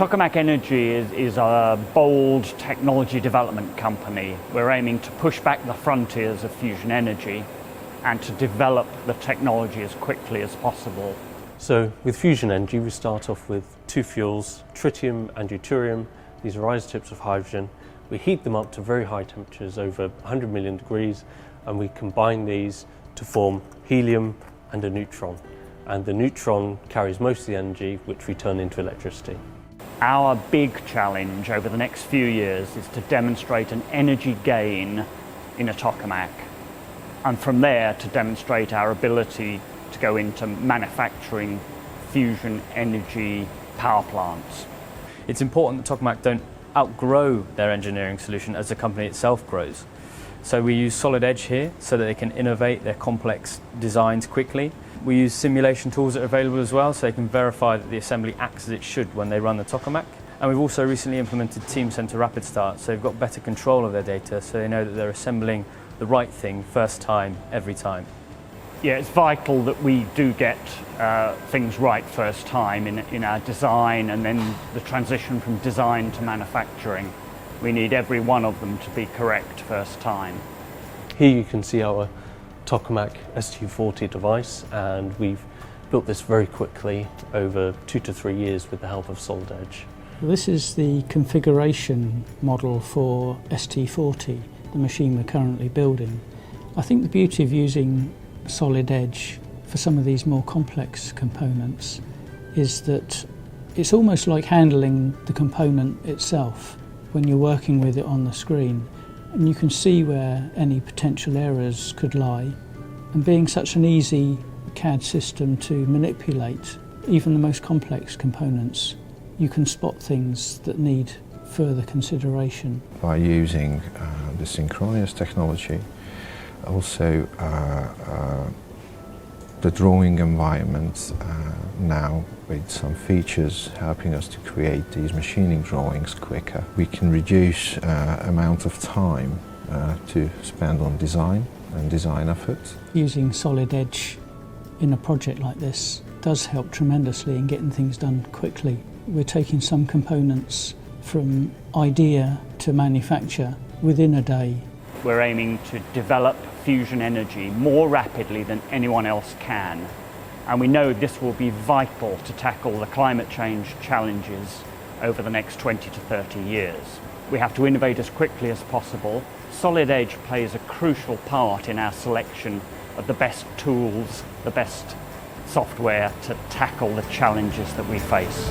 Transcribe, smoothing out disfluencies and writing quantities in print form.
Tokamak Energy is a bold technology development company. We're aiming to push back the frontiers of fusion energy and to develop the technology as quickly as possible. So with fusion energy, we start off with two fuels, tritium and deuterium. These are isotopes of hydrogen. We heat them up to very high temperatures, over 100 million degrees, and we combine these to form helium and a neutron. And the neutron carries most of the energy, which we turn into electricity. Our big challenge over the next few years is to demonstrate an energy gain in a tokamak, and from there to demonstrate our ability to go into manufacturing fusion energy power plants. It's important that Tokamak don't outgrow their engineering solution as the company itself grows. So we use solid edge here so that they can innovate their complex designs quickly. We use simulation tools that are available as well, so they can verify that the assembly acts as it should when they run the tokamak. And we've also recently implemented Team Center Rapid Start, so they've got better control of their data, so they know that they're assembling the right thing first time, every time. Yeah, it's vital that we do get things right first time in our design, and then the transition from design to manufacturing. We need every one of them to be correct first time. Here you can see our Tokamak ST40 device, and we've built this very quickly over 2 to 3 years with the help of Solid Edge. This is the configuration model for ST40, the machine we're currently building. I think the beauty of using Solid Edge for some of these more complex components is that it's almost like handling the component itself when you're working with it on the screen, and you can see where any potential errors could lie. And being such an easy CAD system to manipulate, even the most complex components, you can spot things that need further consideration. By using the synchronous technology, also the drawing environment now with some features helping us to create these machining drawings quicker. We can reduce amount of time to spend on design and design effort. Using Solid Edge in a project like this does help tremendously in getting things done quickly. We're taking some components from idea to manufacture within a day. We're aiming to develop fusion energy more rapidly than anyone else can, and we know this will be vital to tackle the climate change challenges over the next 20 to 30 years. We have to innovate as quickly as possible. Solid Edge plays a crucial part in our selection of the best tools, the best software to tackle the challenges that we face.